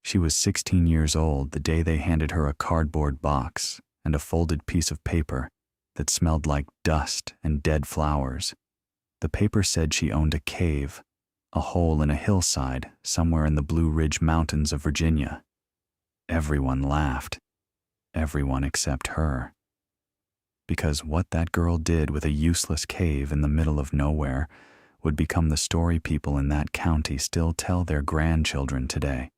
She was 16 years old the day they handed her a cardboard box and a folded piece of paper that smelled like dust and dead flowers. The paper said she owned a cave, a hole in a hillside somewhere in the Blue Ridge Mountains of Virginia. Everyone laughed. Everyone except her. Because what that girl did with a useless cave in the middle of nowhere would become the story people in that county still tell their grandchildren today.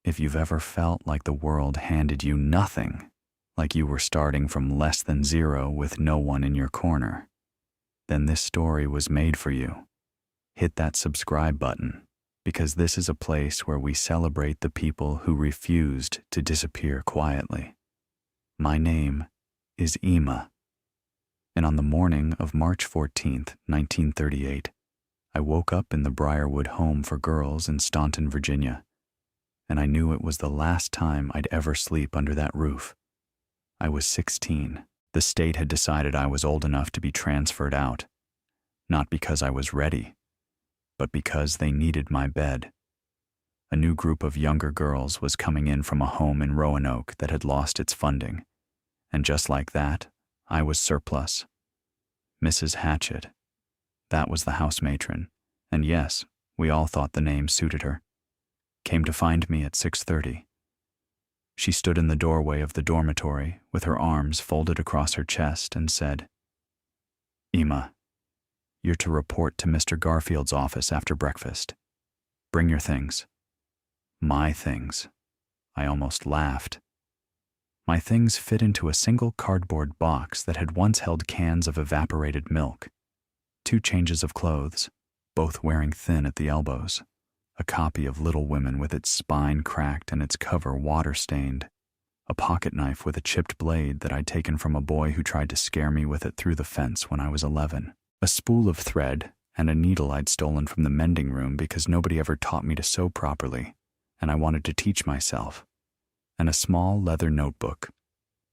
If you've ever felt like the world handed you nothing, like you were starting from less than zero with no one in your corner, then this story was made for you. Hit that subscribe button, because this is a place where we celebrate the people who refused to disappear quietly. My name is Emma, and on the morning of March 14th, 1938, I woke up in the Briarwood Home for Girls in Staunton, Virginia, and I knew it was the last time I'd ever sleep under that roof. I was 16. The state had decided I was old enough to be transferred out, not because I was ready, but because they needed my bed. A new group of younger girls was coming in from a home in Roanoke that had lost its funding, and just like that, I was surplus. Mrs. Hatchett. That was the house matron, and yes, we all thought the name suited her. Came to find me at 6:30. She stood in the doorway of the dormitory with her arms folded across her chest and said, "Emma, you're to report to Mr. Garfield's office after breakfast. Bring your things." My things. I almost laughed. My things fit into a single cardboard box that had once held cans of evaporated milk, 2 changes of clothes, both wearing thin at the elbows, a copy of Little Women with its spine cracked and its cover water-stained, a pocket knife with a chipped blade that I'd taken from a boy who tried to scare me with it through the fence when I was 11, a spool of thread, and a needle I'd stolen from the mending room because nobody ever taught me to sew properly, and I wanted to teach myself, and a small leather notebook,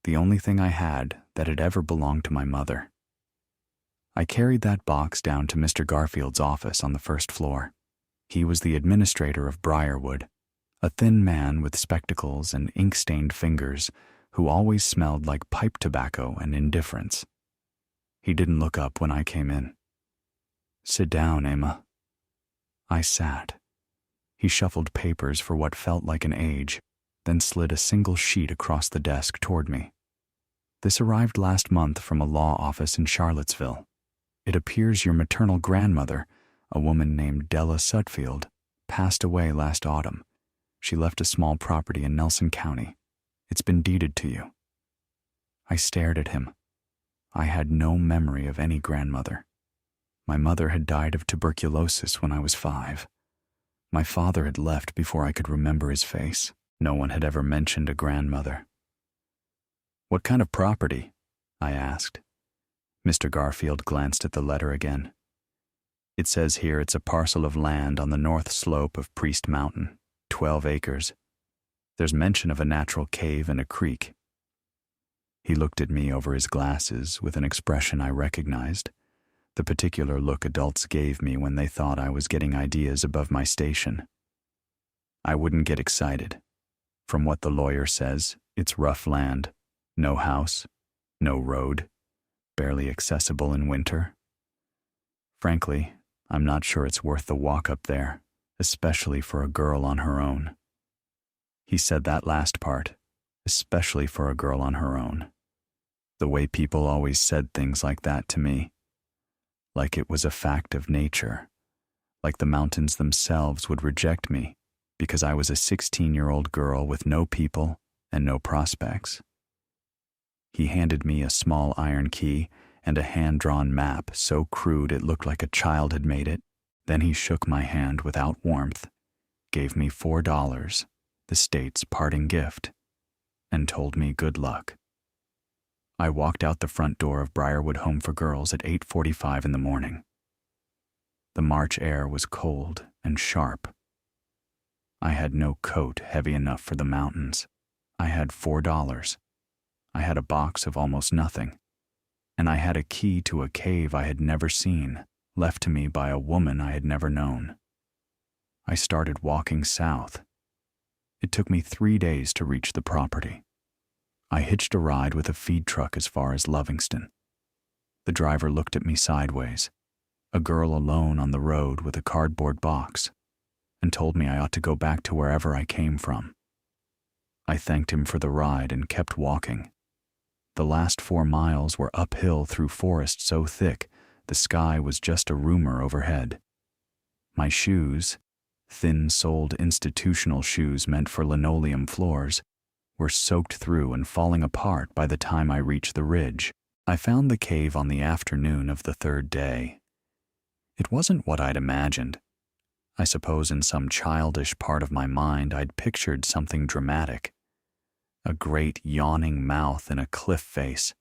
the only thing I had that had ever belonged to my mother. I carried that box down to Mr. Garfield's office on the first floor. He was the administrator of Briarwood, a thin man with spectacles and ink-stained fingers who always smelled like pipe tobacco and indifference. He didn't look up when I came in. "Sit down, Emma." I sat. He shuffled papers for what felt like an age, then slid a single sheet across the desk toward me. "This arrived last month from a law office in Charlottesville. It appears your maternal grandmother, a woman named Della Sutfield, passed away last autumn. She left a small property in Nelson County. It's been deeded to you." I stared at him. I had no memory of any grandmother. My mother had died of tuberculosis when I was 5. My father had left before I could remember his face. No one had ever mentioned a grandmother. "What kind of property?" I asked. Mr. Garfield glanced at the letter again. "It says here it's a parcel of land on the north slope of Priest Mountain, 12 acres. There's mention of a natural cave and a creek." He looked at me over his glasses with an expression I recognized, the particular look adults gave me when they thought I was getting ideas above my station. I wouldn't get excited. From what the lawyer says, it's rough land, no house, no road, barely accessible in winter. Frankly, I'm not sure it's worth the walk up there, especially for a girl on her own. He said that last part, especially for a girl on her own. The way people always said things like that to me. Like it was a fact of nature. Like the mountains themselves would reject me because I was a 16-year-old girl with no people and no prospects. He handed me a small iron key and a hand-drawn map so crude it looked like a child had made it. Then he shook my hand without warmth, gave me $4, the state's parting gift, and told me good luck. I walked out the front door of Briarwood Home for Girls at 8:45 in the morning. The March air was cold and sharp. I had no coat heavy enough for the mountains. I had $4. I had a box of almost nothing. And I had a key to a cave I had never seen, left to me by a woman I had never known. I started walking south. It took me 3 days to reach the property. I hitched a ride with a feed truck as far as Lovingston. The driver looked at me sideways, a girl alone on the road with a cardboard box, and told me I ought to go back to wherever I came from. I thanked him for the ride and kept walking. The last 4 miles were uphill through forest so thick the sky was just a rumor overhead. My shoes, thin-soled institutional shoes meant for linoleum floors, were soaked through and falling apart by the time I reached the ridge. I found the cave on the afternoon of the 3rd day. It wasn't what I'd imagined. I suppose in some childish part of my mind I'd pictured something dramatic. A great yawning mouth in a cliff face,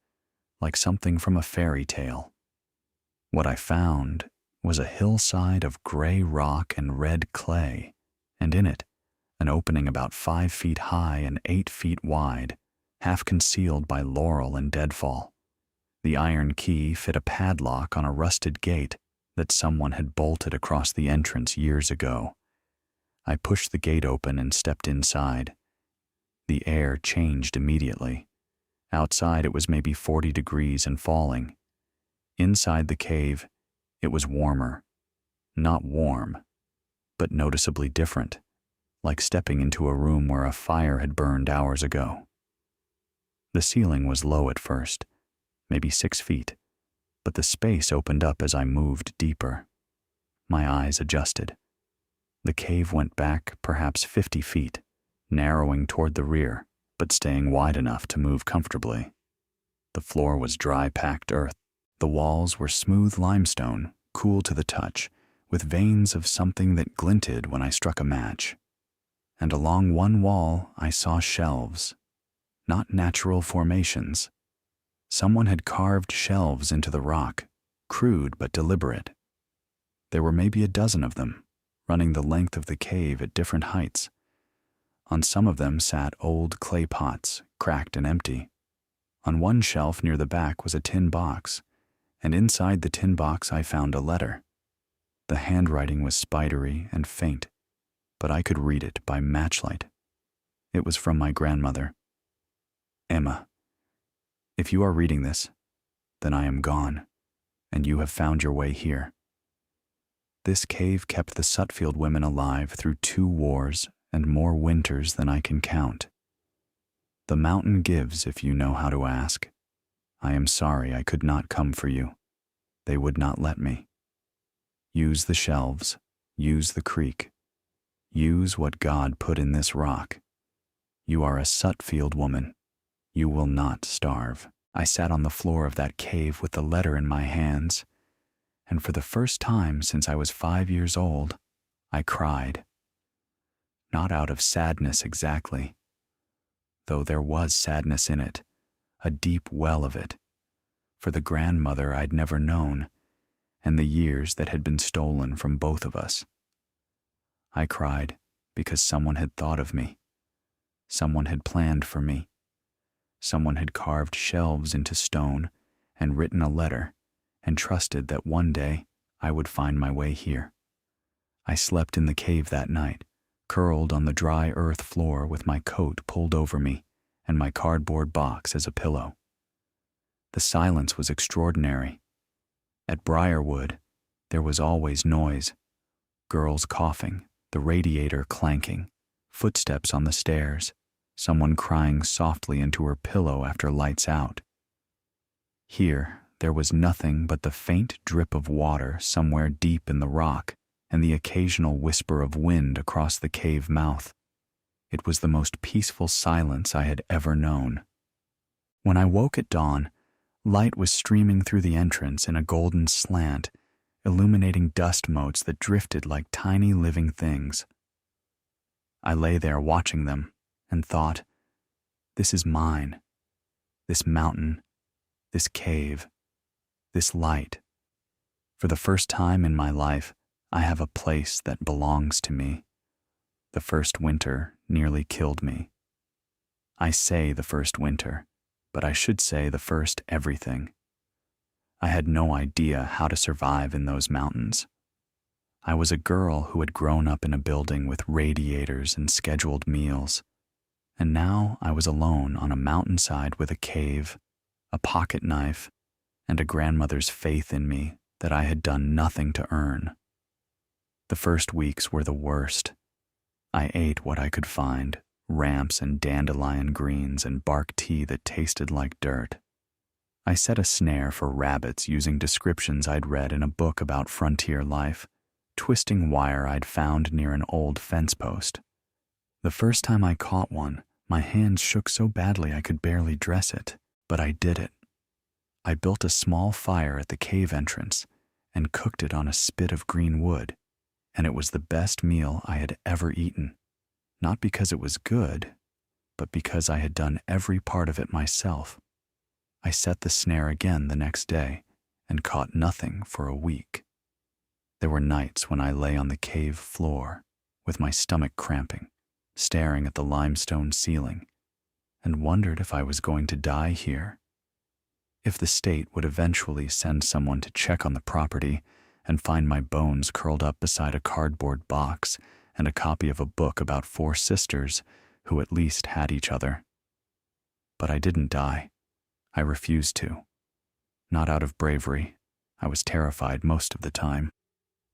like something from a fairy tale. What I found was a hillside of gray rock and red clay, and in it, an opening about 5 feet high and 8 feet wide, half concealed by laurel and deadfall. The iron key fit a padlock on a rusted gate that someone had bolted across the entrance years ago. I pushed the gate open and stepped inside. The air changed immediately. Outside it was maybe 40 degrees and falling. Inside the cave, it was warmer. Not warm, but noticeably different, like stepping into a room where a fire had burned hours ago. The ceiling was low at first, maybe 6 feet, but the space opened up as I moved deeper. My eyes adjusted. The cave went back perhaps 50 feet, narrowing toward the rear, but staying wide enough to move comfortably. The floor was dry packed earth. The walls were smooth limestone, cool to the touch, with veins of something that glinted when I struck a match. And along one wall I saw shelves, not natural formations. Someone had carved shelves into the rock, crude but deliberate. There were maybe a dozen of them, running the length of the cave at different heights. On some of them sat old clay pots, cracked and empty. On one shelf near the back was a tin box, and inside the tin box I found a letter. The handwriting was spidery and faint, but I could read it by matchlight. It was from my grandmother. Emma, if you are reading this, then I am gone, and you have found your way here. This cave kept the Sutfield women alive through 2 wars and more winters than I can count. The mountain gives if you know how to ask. I am sorry I could not come for you. They would not let me. Use the shelves, use the creek. Use what God put in this rock. You are a Sutfield woman. You will not starve. I sat on the floor of that cave with the letter in my hands, and for the first time since I was 5 years old, I cried. Not out of sadness exactly, though there was sadness in it, a deep well of it, for the grandmother I'd never known, and the years that had been stolen from both of us. I cried because someone had thought of me. Someone had planned for me. Someone had carved shelves into stone and written a letter and trusted that one day I would find my way here. I slept in the cave that night, curled on the dry earth floor with my coat pulled over me and my cardboard box as a pillow. The silence was extraordinary. At Briarwood, there was always noise. Girls coughing, the radiator clanking, footsteps on the stairs, someone crying softly into her pillow after lights out. Here, there was nothing but the faint drip of water somewhere deep in the rock and the occasional whisper of wind across the cave mouth. It was the most peaceful silence I had ever known. When I woke at dawn, light was streaming through the entrance in a golden slant, illuminating dust motes that drifted like tiny living things. I lay there watching them and thought, this is mine, this mountain, this cave, this light. For the first time in my life, I have a place that belongs to me. The first winter nearly killed me. I say the first winter, but I should say the first everything. I had no idea how to survive in those mountains. I was a girl who had grown up in a building with radiators and scheduled meals, and now I was alone on a mountainside with a cave, a pocket knife, and a grandmother's faith in me that I had done nothing to earn. The first weeks were the worst. I ate what I could find, ramps and dandelion greens and bark tea that tasted like dirt. I set a snare for rabbits using descriptions I'd read in a book about frontier life, twisting wire I'd found near an old fence post. The first time I caught one, my hands shook so badly I could barely dress it, but I did it. I built a small fire at the cave entrance and cooked it on a spit of green wood, and it was the best meal I had ever eaten, not because it was good, but because I had done every part of it myself. I set the snare again the next day and caught nothing for a week. There were nights when I lay on the cave floor with my stomach cramping, staring at the limestone ceiling, and wondered if I was going to die here. If the state would eventually send someone to check on the property and find my bones curled up beside a cardboard box and a copy of a book about 4 sisters who at least had each other. But I didn't die. I refused to. Not out of bravery, I was terrified most of the time,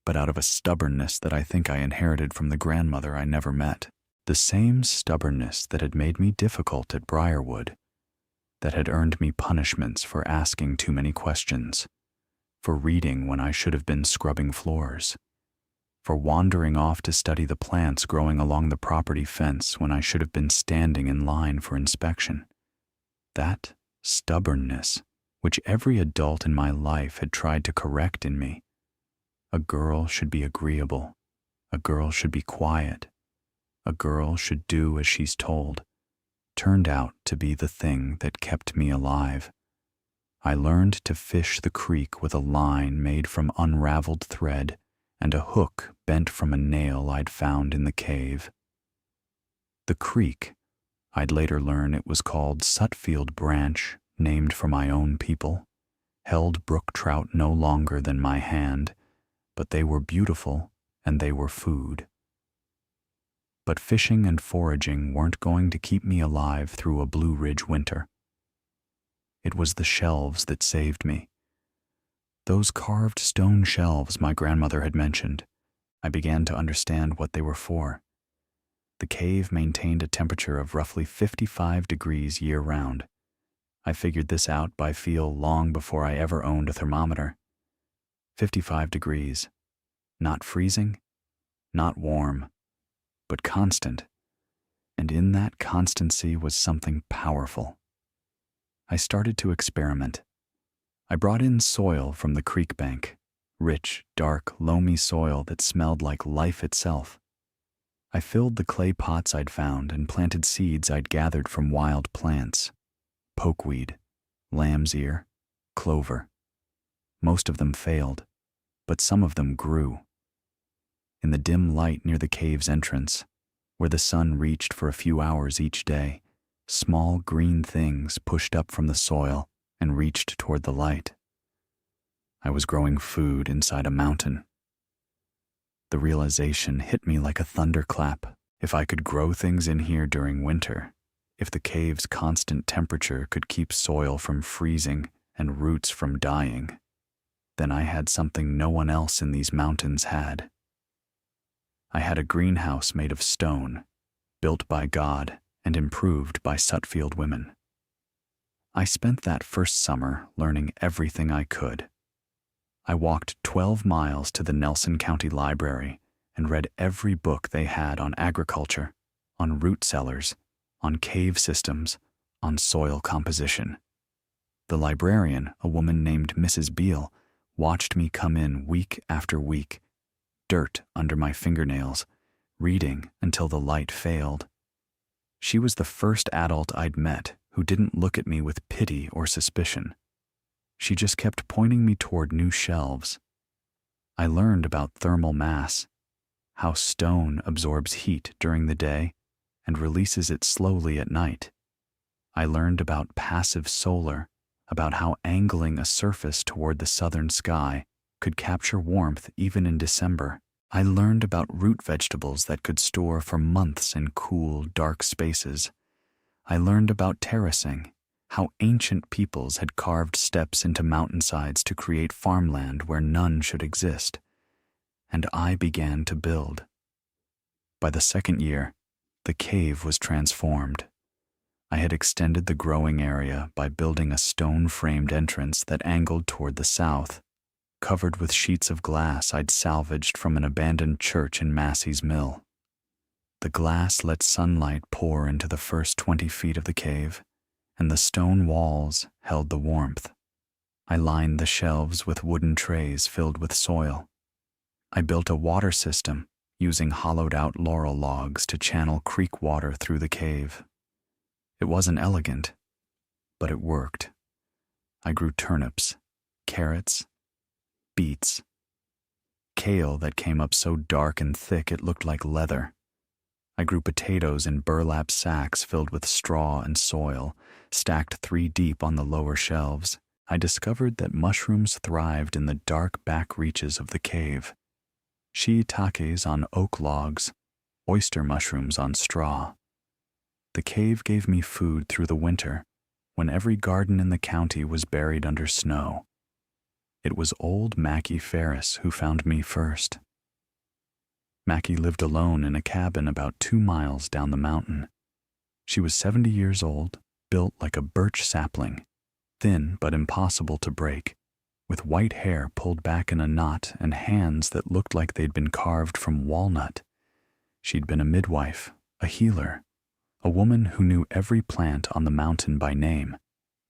but out of a stubbornness that I think I inherited from the grandmother I never met. The same stubbornness that had made me difficult at Briarwood, that had earned me punishments for asking too many questions, for reading when I should have been scrubbing floors, for wandering off to study the plants growing along the property fence when I should have been standing in line for inspection. That stubbornness, which every adult in my life had tried to correct in me. A girl should be agreeable. A girl should be quiet. A girl should do as she's told, turned out to be the thing that kept me alive. I learned to fish the creek with a line made from unraveled thread and a hook bent from a nail I'd found in the cave. The creek, I'd later learn it was called Sutfield Branch, named for my own people, held brook trout no longer than my hand, but they were beautiful and they were food. But fishing and foraging weren't going to keep me alive through a Blue Ridge winter. It was the shelves that saved me. Those carved stone shelves my grandmother had mentioned. I began to understand what they were for. The cave maintained a temperature of roughly 55 degrees year-round. I figured this out by feel long before I ever owned a thermometer. 55 degrees. Not freezing, not warm, but constant. And in that constancy was something powerful. I started to experiment. I brought in soil from the creek bank, rich, dark, loamy soil that smelled like life itself. I filled the clay pots I'd found and planted seeds I'd gathered from wild plants. Pokeweed, lamb's ear, clover. Most of them failed, but some of them grew. In the dim light near the cave's entrance, where the sun reached for a few hours each day, small green things pushed up from the soil and reached toward the light. I was growing food inside a mountain. The realization hit me like a thunderclap. If I could grow things in here during winter, if the cave's constant temperature could keep soil from freezing and roots from dying, then I had something no one else in these mountains had. I had a greenhouse made of stone, built by God and improved by Sutfield women. I spent that first summer learning everything I could. I walked 12 miles to the Nelson County Library and read every book they had on agriculture, on root cellars, on cave systems, on soil composition. The librarian, a woman named Mrs. Beale, watched me come in week after week, dirt under my fingernails, reading until the light failed. She was the first adult I'd met who didn't look at me with pity or suspicion. She just kept pointing me toward new shelves. I learned about thermal mass, how stone absorbs heat during the day and releases it slowly at night. I learned about passive solar, about how angling a surface toward the southern sky could capture warmth even in December. I learned about root vegetables that could store for months in cool, dark spaces. I learned about terracing, how ancient peoples had carved steps into mountainsides to create farmland where none should exist. And I began to build. By the second year, the cave was transformed. I had extended the growing area by building a stone-framed entrance that angled toward the south, covered with sheets of glass I'd salvaged from an abandoned church in Massey's Mill. The glass let sunlight pour into the first 20 feet of the cave, and the stone walls held the warmth. I lined the shelves with wooden trays filled with soil. I built a water system using hollowed-out laurel logs to channel creek water through the cave. It wasn't elegant, but it worked. I grew turnips, carrots, beets, kale that came up so dark and thick it looked like leather. I grew potatoes in burlap sacks filled with straw and soil, stacked 3 deep on the lower shelves. I discovered that mushrooms thrived in the dark back reaches of the cave. Shiitakes on oak logs, oyster mushrooms on straw. The cave gave me food through the winter, when every garden in the county was buried under snow. It was old Mackie Ferris who found me first. Mackie lived alone in a cabin about 2 miles down the mountain. She was 70 years old, built like a birch sapling, thin but impossible to break, with white hair pulled back in a knot and hands that looked like they'd been carved from walnut. She'd been a midwife, a healer, a woman who knew every plant on the mountain by name,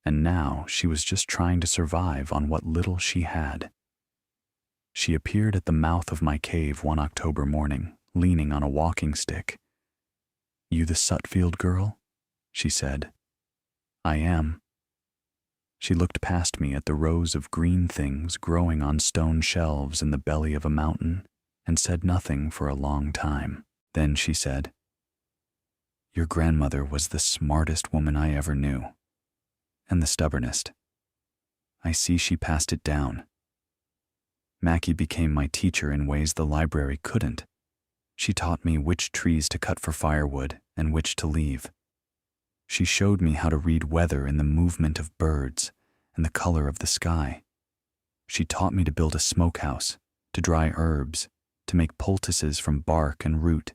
and now she was just trying to survive on what little she had. She appeared at the mouth of my cave one October morning, leaning on a walking stick. "You the Sutfield girl?" she said. "I am." She looked past me at the rows of green things growing on stone shelves in the belly of a mountain and said nothing for a long time. Then she said, "Your grandmother was the smartest woman I ever knew, and the stubbornest. I see she passed it down. Mackie became my teacher in ways the library couldn't. She taught me which trees to cut for firewood and which to leave. She showed me how to read weather in the movement of birds and the color of the sky. She taught me to build a smokehouse, to dry herbs, to make poultices from bark and root,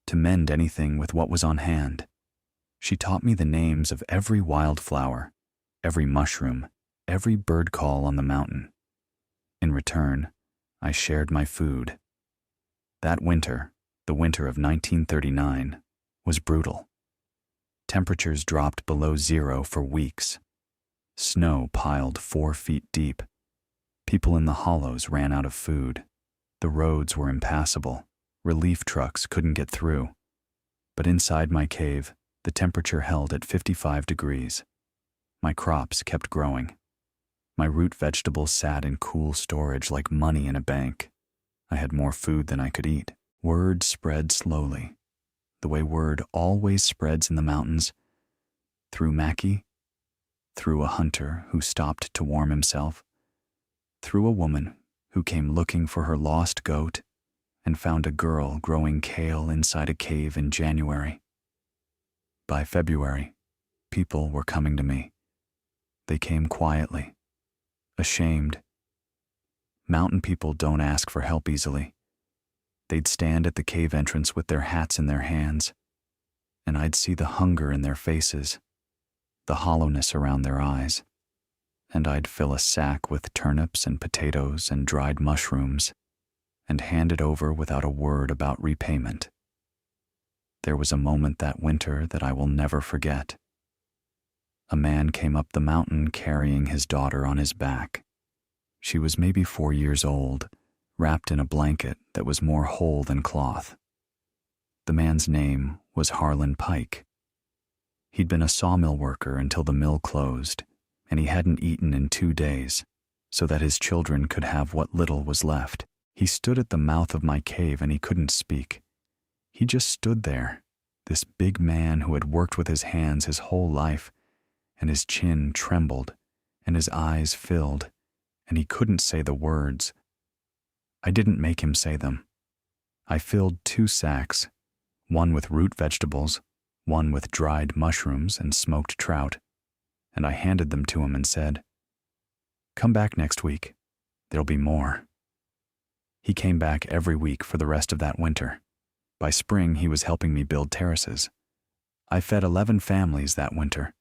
to mend anything with what was on hand. She taught me the names of every wildflower, every mushroom, every bird call on the mountain. In return, I shared my food. That winter, the winter of 1939, was brutal. Temperatures dropped below 0 for weeks. Snow piled 4 feet deep. People in the hollows ran out of food. The roads were impassable. Relief trucks couldn't get through. But inside my cave, the temperature held at 55 degrees. My crops kept growing. My root vegetables sat in cool storage like money in a bank. I had more food than I could eat. Word spread slowly, the way word always spreads in the mountains, through Mackie, through a hunter who stopped to warm himself, through a woman who came looking for her lost goat and found a girl growing kale inside a cave in January. By February, people were coming to me. They came quietly, ashamed. Mountain people don't ask for help easily. They'd stand at the cave entrance with their hats in their hands, and I'd see the hunger in their faces, the hollowness around their eyes, and I'd fill a sack with turnips and potatoes and dried mushrooms and hand it over without a word about repayment. There was a moment that winter that I will never forget. A man came up the mountain carrying his daughter on his back. She was maybe 4 years old, wrapped in a blanket that was more whole than cloth. The man's name was Harlan Pike. He'd been a sawmill worker until the mill closed, and he hadn't eaten in 2 days, so that his children could have what little was left. He stood at the mouth of my cave and he couldn't speak. He just stood there, this big man who had worked with his hands his whole life, and his chin trembled, and his eyes filled, and he couldn't say the words. I didn't make him say them. I filled 2 sacks, one with root vegetables, one with dried mushrooms and smoked trout, and I handed them to him and said, "Come back next week. There'll be more." He came back every week for the rest of that winter. By spring, he was helping me build terraces. I fed 11 families that winter.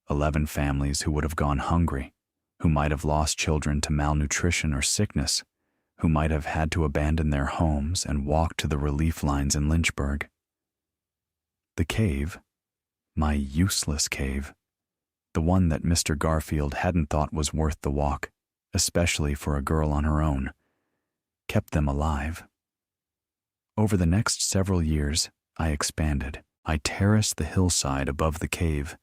11 families who would have gone hungry, who might have lost children to malnutrition or sickness, who might have had to abandon their homes and walk to the relief lines in Lynchburg. The cave, my useless cave, the one that Mr. Garfield hadn't thought was worth the walk, especially for a girl on her own, kept them alive. Over the next several years, I expanded. I terraced the hillside above the cave,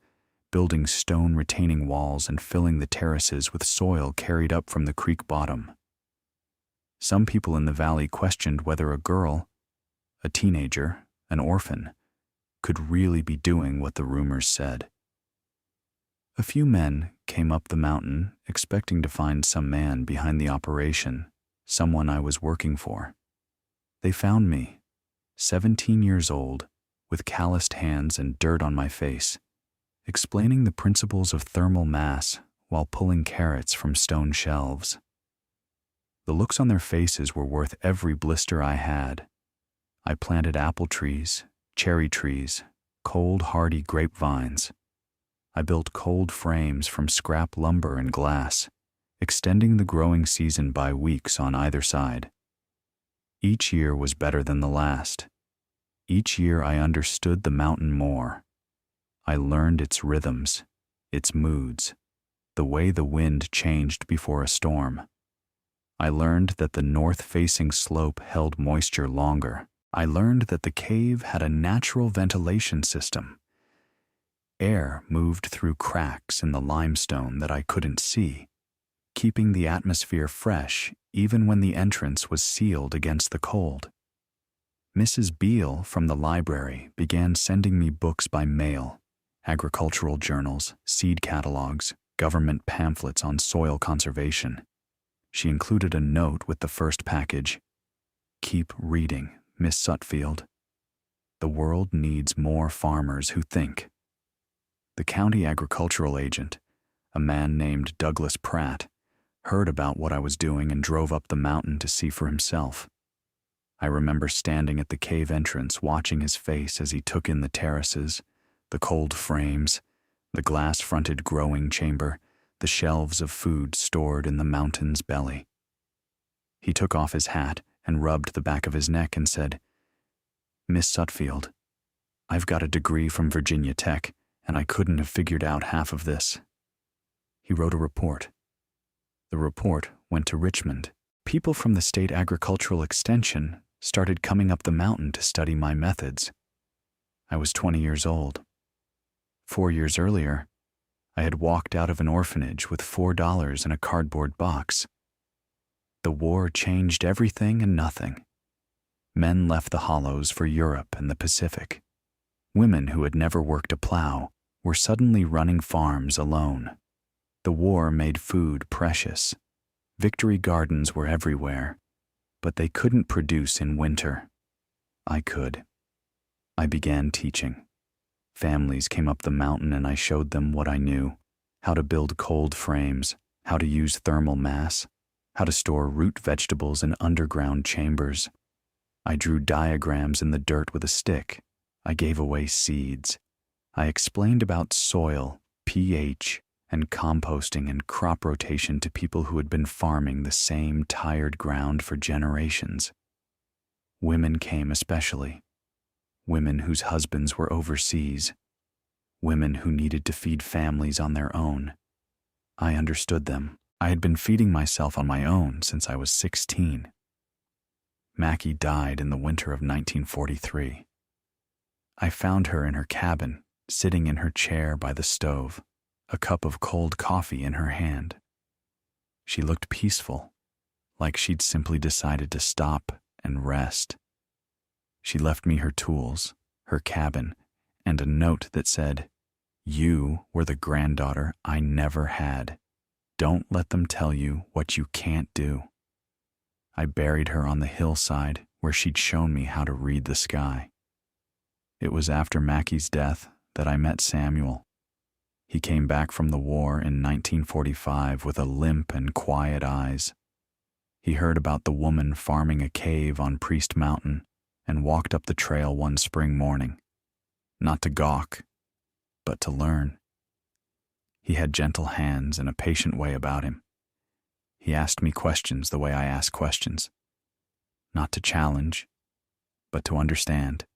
building stone retaining walls and filling the terraces with soil carried up from the creek bottom. Some people in the valley questioned whether a girl, a teenager, an orphan, could really be doing what the rumors said. A few men came up the mountain expecting to find some man behind the operation, someone I was working for. They found me, 17 years old, with calloused hands and dirt on my face, explaining the principles of thermal mass while pulling carrots from stone shelves. The looks on their faces were worth every blister I had. I planted apple trees, cherry trees, cold hardy grapevines. I built cold frames from scrap lumber and glass, extending the growing season by weeks on either side. Each year was better than the last. Each year I understood the mountain more. I learned its rhythms, its moods, the way the wind changed before a storm. I learned that the north-facing slope held moisture longer. I learned that the cave had a natural ventilation system. Air moved through cracks in the limestone that I couldn't see, keeping the atmosphere fresh even when the entrance was sealed against the cold. Mrs. Beale from the library began sending me books by mail, agricultural journals, seed catalogs, government pamphlets on soil conservation. She included a note with the first package. "Keep reading, Miss Sutfield. The world needs more farmers who think." The county agricultural agent, a man named Douglas Pratt, heard about what I was doing and drove up the mountain to see for himself. I remember standing at the cave entrance watching his face as he took in the terraces, the cold frames, the glass-fronted growing chamber, the shelves of food stored in the mountain's belly. He took off his hat and rubbed the back of his neck and said, "Miss Sutfield, I've got a degree from Virginia Tech, and I couldn't have figured out half of this." He wrote a report. The report went to Richmond. People from the State Agricultural Extension started coming up the mountain to study my methods. I was 20 years old. 4 years earlier, I had walked out of an orphanage with $4 in a cardboard box. The war changed everything and nothing. Men left the hollows for Europe and the Pacific. Women who had never worked a plow were suddenly running farms alone. The war made food precious. Victory gardens were everywhere, but they couldn't produce in winter. I could. I began teaching. Families came up the mountain and I showed them what I knew: how to build cold frames, how to use thermal mass, how to store root vegetables in underground chambers. I drew diagrams in the dirt with a stick. I gave away seeds. I explained about soil, pH, and composting and crop rotation to people who had been farming the same tired ground for generations. Women came especially. Women whose husbands were overseas. Women who needed to feed families on their own. I understood them. I had been feeding myself on my own since I was 16. Mackie died in the winter of 1943. I found her in her cabin, sitting in her chair by the stove, a cup of cold coffee in her hand. She looked peaceful, like she'd simply decided to stop and rest. She left me her tools, her cabin, and a note that said, "You were the granddaughter I never had. Don't let them tell you what you can't do." I buried her on the hillside where she'd shown me how to read the sky. It was after Mackie's death that I met Samuel. He came back from the war in 1945 with a limp and quiet eyes. He heard about the woman farming a cave on Priest Mountain and walked up the trail one spring morning, not to gawk, but to learn. He had gentle hands and a patient way about him. He asked me questions the way I ask questions, not to challenge, but to understand.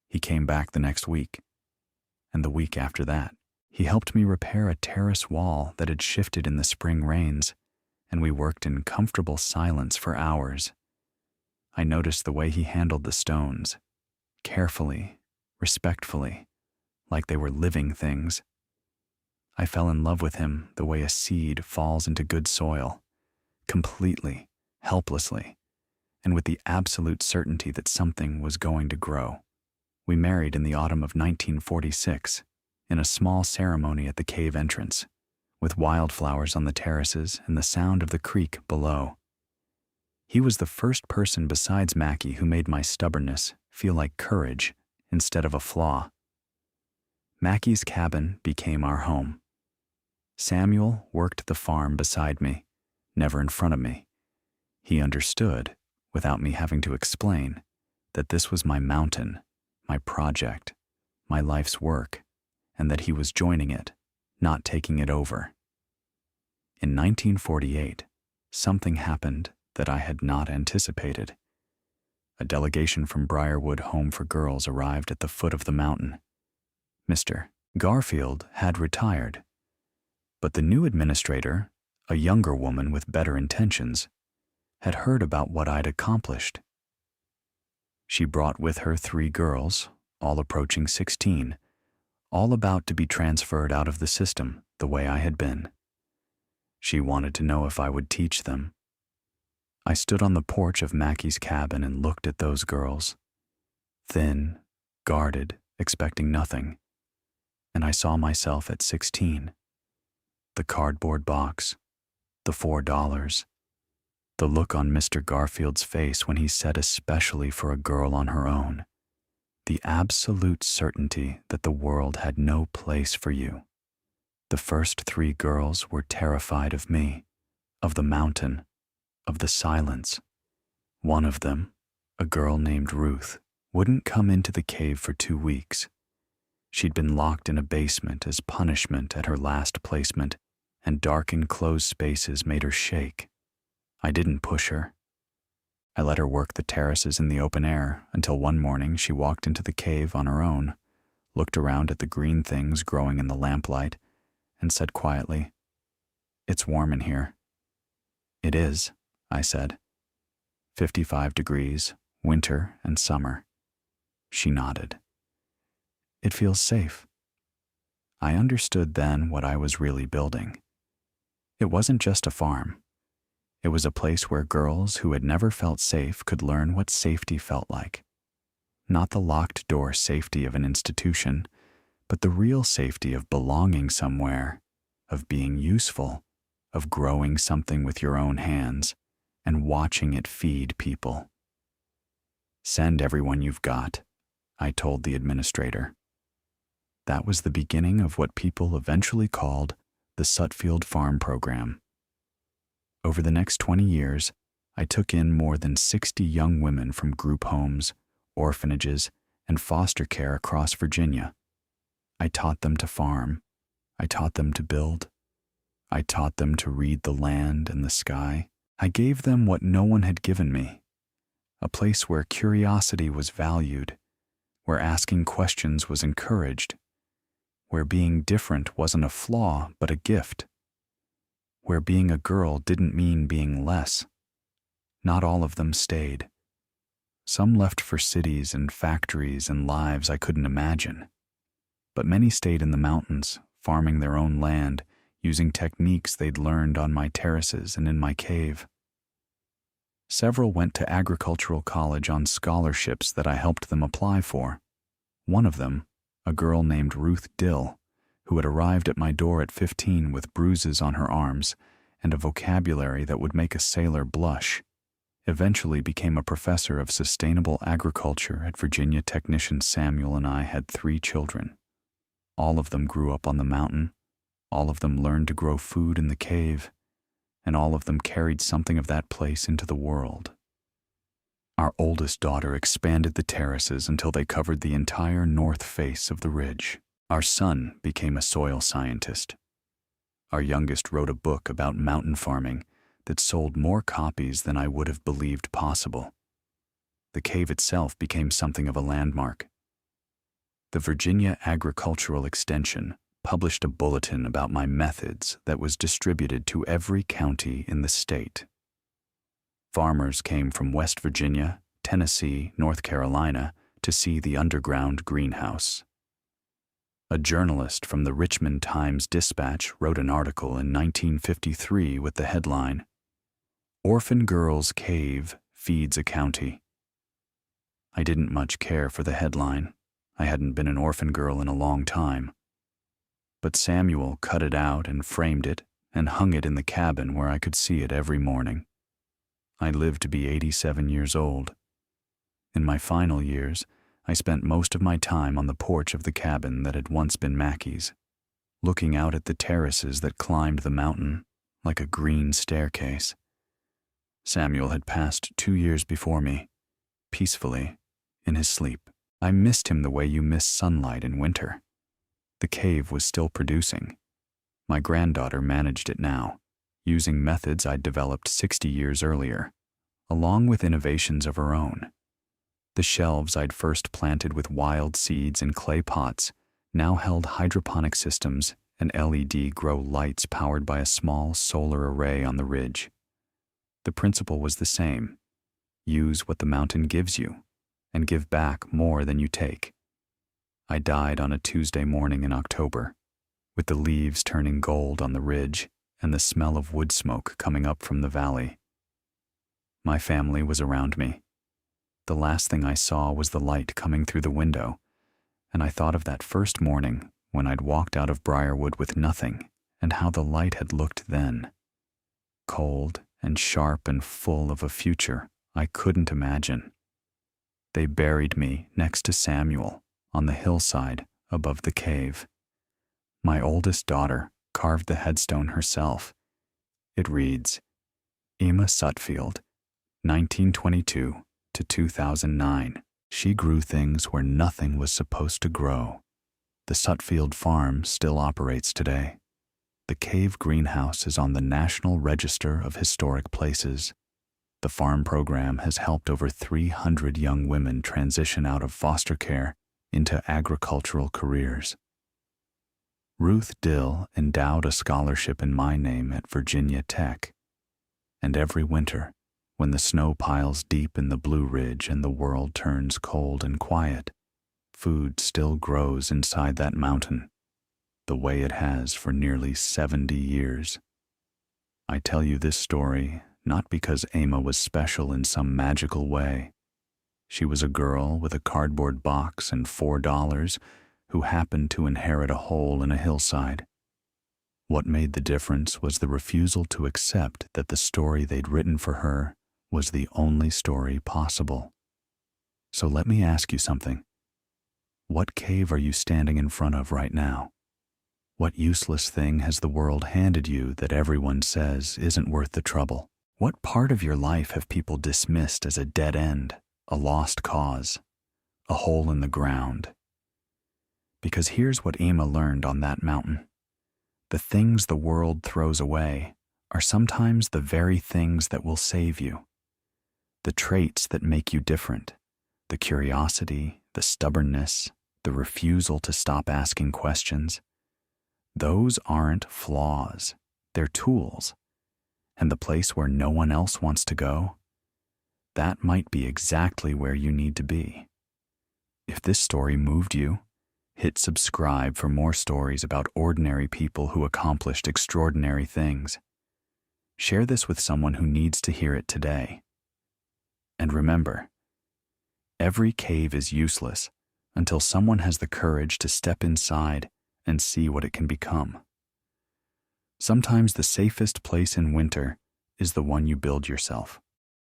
He came back the next week, and the week after that. He helped me repair a terrace wall that had shifted in the spring rains, and we worked in comfortable silence for hours. I noticed the way he handled the stones, carefully, respectfully, like they were living things. I fell in love with him the way a seed falls into good soil, completely, helplessly, and with the absolute certainty that something was going to grow. We married in the autumn of 1946, in a small ceremony at the cave entrance, with wildflowers on the terraces and the sound of the creek below. He was the first person besides Mackie who made my stubbornness feel like courage instead of a flaw. Mackie's cabin became our home. Samuel worked the farm beside me, never in front of me. He understood, without me having to explain, that this was my mountain, my project, my life's work, and that he was joining it, not taking it over. In 1948, something happened that I had not anticipated. A delegation from Briarwood Home for Girls arrived at the foot of the mountain. Mr. Garfield had retired, but the new administrator, a younger woman with better intentions, had heard about what I'd accomplished. She brought with her 3 girls, all approaching 16, all about to be transferred out of the system the way I had been. She wanted to know if I would teach them. I stood on the porch of Mackie's cabin and looked at those girls, thin, guarded, expecting nothing, and I saw myself at 16. The cardboard box, the $4, the look on Mr. Garfield's face when he said especially for a girl on her own, the absolute certainty that the world had no place for you. The first 3 girls were terrified of me, of the mountain, of the silence. One of them, a girl named Ruth, wouldn't come into the cave for 2 weeks. She'd been locked in a basement as punishment at her last placement, and dark enclosed spaces made her shake. I didn't push her. I let her work the terraces in the open air until one morning she walked into the cave on her own, looked around at the green things growing in the lamplight, and said quietly, "It's warm in here." "It is," I said. 55 degrees, winter and summer. She nodded. "It feels safe." I understood then what I was really building. It wasn't just a farm. It was a place where girls who had never felt safe could learn what safety felt like. Not the locked door safety of an institution, but the real safety of belonging somewhere, of being useful, of growing something with your own hands, and watching it feed people. "Send everyone you've got," I told the administrator. That was the beginning of what people eventually called the Sutfield Farm program. Over the next 20 years, I took in more than 60 young women from group homes, orphanages, and foster care across Virginia. I taught them to farm. I taught them to build. I taught them to read the land and the sky. I gave them what no one had given me, a place where curiosity was valued, where asking questions was encouraged, where being different wasn't a flaw but a gift, where being a girl didn't mean being less. Not all of them stayed. Some left for cities and factories and lives I couldn't imagine. But many stayed in the mountains, farming their own land, using techniques they'd learned on my terraces and in my cave. Several went to agricultural college on scholarships that I helped them apply for. One of them, a girl named Ruth Dill, who had arrived at my door at 15 with bruises on her arms and a vocabulary that would make a sailor blush, eventually became a professor of sustainable agriculture at Virginia. Technician Samuel and I had 3 children. All of them grew up on the mountain, all of them learned to grow food in the cave, and all of them carried something of that place into the world. Our oldest daughter expanded the terraces until they covered the entire north face of the ridge. Our son became a soil scientist. Our youngest wrote a book about mountain farming that sold more copies than I would have believed possible. The cave itself became something of a landmark. The Virginia Agricultural Extension published a bulletin about my methods that was distributed to every county in the state. Farmers came from West Virginia, Tennessee, North Carolina to see the underground greenhouse. A journalist from the Richmond Times-Dispatch wrote an article in 1953 with the headline, "Orphan Girl's Cave Feeds a County." I didn't much care for the headline. I hadn't been an orphan girl in a long time. But Samuel cut it out and framed it and hung it in the cabin where I could see it every morning. I lived to be 87 years old. In my final years, I spent most of my time on the porch of the cabin that had once been Mackie's, looking out at the terraces that climbed the mountain like a green staircase. Samuel had passed 2 years before me, peacefully, in his sleep. I missed him the way you miss sunlight in winter. The cave was still producing. My granddaughter managed it now, using methods I'd developed 60 years earlier, along with innovations of her own. The shelves I'd first planted with wild seeds in clay pots now held hydroponic systems and LED grow lights powered by a small solar array on the ridge. The principle was the same: use what the mountain gives you, and give back more than you take. I died on a Tuesday morning in October, with the leaves turning gold on the ridge and the smell of wood smoke coming up from the valley. My family was around me. The last thing I saw was the light coming through the window, and I thought of that first morning when I'd walked out of Briarwood with nothing and how the light had looked then. Cold and sharp and full of a future I couldn't imagine. They buried me next to Samuel on the hillside above the cave. My oldest daughter carved the headstone herself. It reads, Emma Sutfield, 1922 to 2009. She grew things where nothing was supposed to grow. The Sutfield Farm still operates today. The cave greenhouse is on the National Register of Historic Places. The farm program has helped over 300 young women transition out of foster care into agricultural careers. Ruth Dill endowed a scholarship in my name at Virginia Tech. And every winter, when the snow piles deep in the Blue Ridge and the world turns cold and quiet, food still grows inside that mountain, the way it has for nearly 70 years. I tell you this story not because Emma was special in some magical way. She was a girl with a cardboard box and $4 who happened to inherit a hole in a hillside. What made the difference was the refusal to accept that the story they'd written for her was the only story possible. So let me ask you something. What cave are you standing in front of right now? What useless thing has the world handed you that everyone says isn't worth the trouble? What part of your life have people dismissed as a dead end, a lost cause, a hole in the ground? Because here's what Emma learned on that mountain. The things the world throws away are sometimes the very things that will save you. The traits that make you different, the curiosity, the stubbornness, the refusal to stop asking questions, those aren't flaws, they're tools. And the place where no one else wants to go, that might be exactly where you need to be. If this story moved you, hit subscribe for more stories about ordinary people who accomplished extraordinary things. Share this with someone who needs to hear it today. And remember, every cave is useless until someone has the courage to step inside and see what it can become. Sometimes the safest place in winter is the one you build yourself.